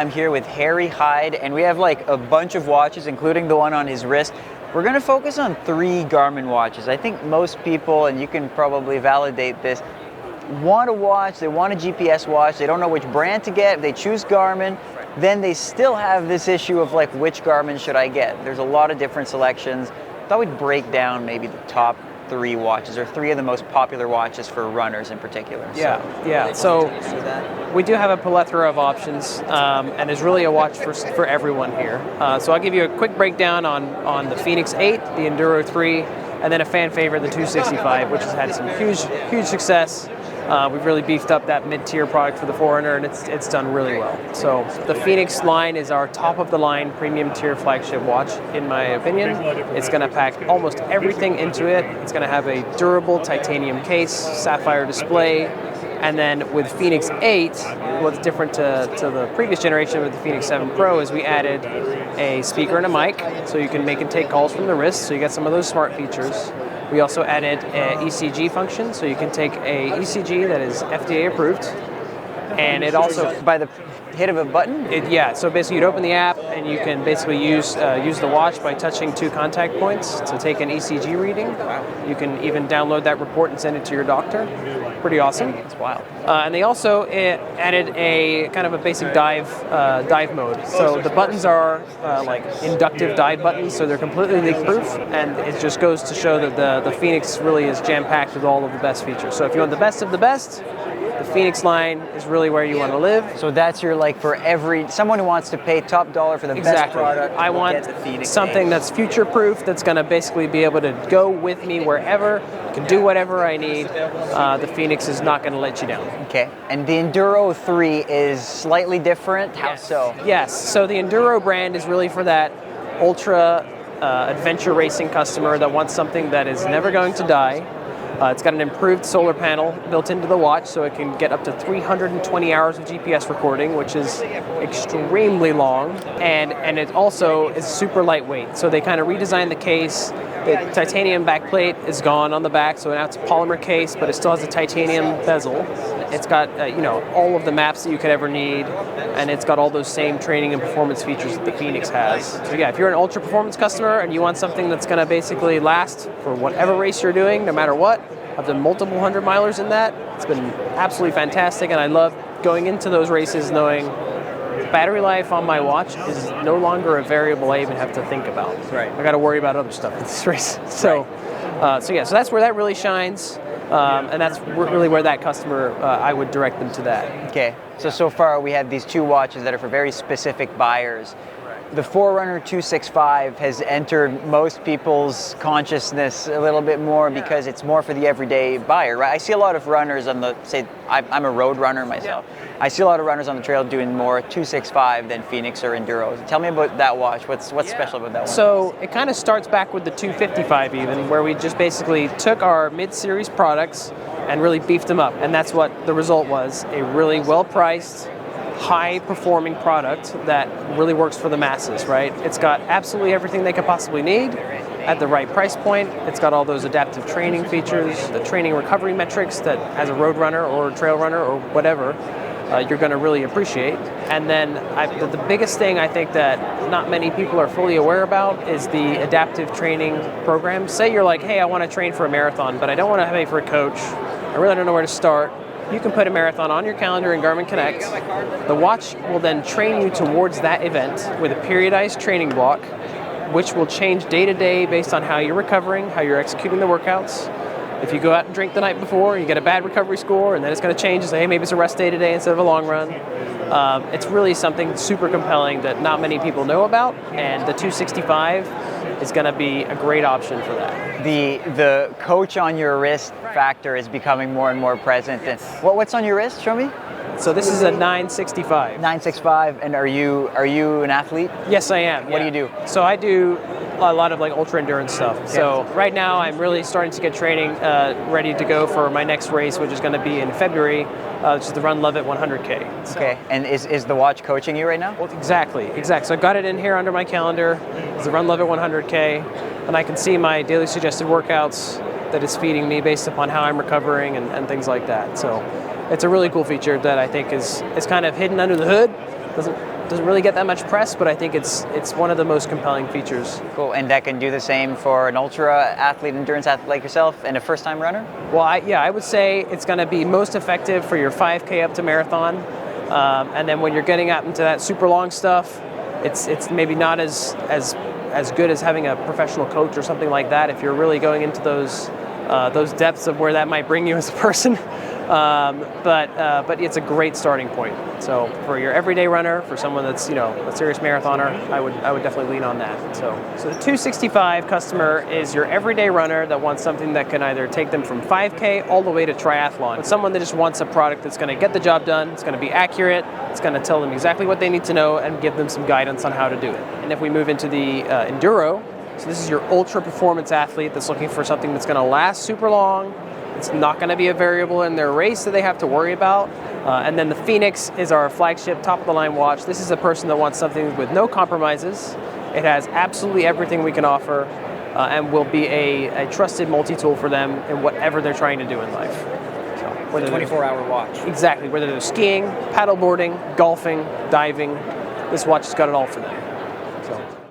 I'm here with Harry Hayde, and we have like a bunch of watches, including the one on his wrist. We're going to focus on 3 Garmin watches. I think most people, and you can probably validate this, want a watch, they want a GPS watch, they don't know which brand to get, they choose Garmin, then they still have this issue of like, which Garmin should I get? There's a lot of different selections. I thought we'd break down maybe the top 3 watches, or 3 of the most popular watches for runners in particular. So we do have a plethora of options, and there's really a watch for everyone here. So I'll give you a quick breakdown on the Fenix 8, the Enduro 3, and then a fan favorite, the 265, which has had some huge success. We've really beefed up that mid-tier product for the Forerunner, and it's done really well. So the Fenix line is our top-of-the-line premium-tier flagship watch, in my opinion. It's going to pack almost everything into it. It's going to have a durable titanium case, sapphire display, and then with Fenix 8, what's different to the previous generation with the Fenix 7 Pro is we added a speaker and a mic, so you can make and take calls from the wrist, so you get some of those smart features. We also added an ECG function, so you can take a ECG that is FDA approved, and it also, by the hit of a button? So basically you'd open the app and you can basically use the watch by touching 2 contact points to take an ECG reading. You can even download that report and send it to your doctor. Pretty awesome. It's wild. And they also added a kind of a basic dive mode. So the buttons are like inductive dive buttons, so they're completely leak-proof, and it just goes to show that the Fenix really is jam-packed with all of the best features. So if you want the best of the best, the Fenix line is really where you want to live. So that's your, like, for someone who wants to pay top dollar for the best product. I want something that's future-proof, that's going to basically be able to go with me wherever, can do whatever I need. The Fenix is not going to let you down. Okay. And the Enduro 3 is slightly different? How so? Yes. So the Enduro brand is really for that ultra adventure racing customer that wants something that is never going to die. It's got an improved solar panel built into the watch, so it can get up to 320 hours of GPS recording, which is extremely long, and it also is super lightweight. So they kind of redesigned the case. The titanium backplate is gone on the back, so now it's a polymer case, but it still has a titanium bezel. It's got all of the maps that you could ever need, and it's got all those same training and performance features that the Fenix has. So yeah, if you're an ultra performance customer and you want something that's going to basically last for whatever race you're doing, no matter what, I've done multiple 100-milers in that. It's been absolutely fantastic, and I love going into those races knowing battery life on my watch is no longer a variable I even have to think about. Right. I got to worry about other stuff in this race. So that's where that really shines. And that's really where that customer, I would direct them to that. Okay, so far we have these 2 watches that are for very specific buyers. The Forerunner 265 has entered most people's consciousness a little bit more because it's more for the everyday buyer, right? I see a lot of runners on I'm a road runner myself. Yeah. I see a lot of runners on the trail doing more 265 than Fenix or Enduro. Tell me about that watch. What's special about that one? So it kind of starts back with the 255 even, where we just basically took our mid-series products and really beefed them up. And that's what the result was, a really well-priced, high-performing product that really works for the masses, right? It's got absolutely everything they could possibly need at the right price point. It's got all those adaptive training features, the training recovery metrics that as a road runner or a trail runner or whatever, you're going to really appreciate. And then the biggest thing I think that not many people are fully aware about is the adaptive training program. Say you're like, hey, I want to train for a marathon, but I don't want to pay for a coach. I really don't know where to start. You can put a marathon on your calendar in Garmin Connect. The watch will then train you towards that event with a periodized training block, which will change day to day based on how you're recovering, how you're executing the workouts. If you go out and drink the night before, you get a bad recovery score, and then it's going to change and say, hey, maybe it's a rest day today instead of a long run. It's really something super compelling that not many people know about, and the 265 is going to be a great option for that. The coach on your wrist factor is becoming more and more present. And what's on your wrist? Show me. So this is a 965. 965, and are you an athlete? Yes, I am. What do you do? So I do a lot of like ultra endurance stuff. Okay. So right now I'm really starting to get training ready to go for my next race, which is going to be in February, which is the Run Love It 100K. So. Okay, and is the watch coaching you right now? Well, exactly. So I got it in here under my calendar. It's the Run Love It 100K, and I can see my daily suggested workouts that it's feeding me based upon how I'm recovering and things like that. So it's a really cool feature that I think is kind of hidden under the hood. doesn't really get that much press, but I think it's one of the most compelling features. Cool, and that can do the same for an ultra athlete, endurance athlete like yourself, and a first-time runner? Well, I would say it's going to be most effective for your 5K up to marathon, and then when you're getting out into that super long stuff, it's maybe not as good as having a professional coach or something like that. If you're really going into those depths of where that might bring you as a person. But it's a great starting point. So for your everyday runner, for someone that's a serious marathoner, I would definitely lean on that. So the 265 customer is your everyday runner that wants something that can either take them from 5K all the way to triathlon. But someone that just wants a product that's going to get the job done, it's going to be accurate, it's going to tell them exactly what they need to know and give them some guidance on how to do it. And if we move into the Enduro, so this is your ultra performance athlete that's looking for something that's going to last super long. It's not going to be a variable in their race that they have to worry about. And then the Fenix is our flagship top-of-the-line watch. This is a person that wants something with no compromises. It has absolutely everything we can offer and will be a trusted multi-tool for them in whatever they're trying to do in life. So, whether 24-hour watch. Exactly. Whether they're skiing, paddleboarding, golfing, diving, this watch has got it all for them.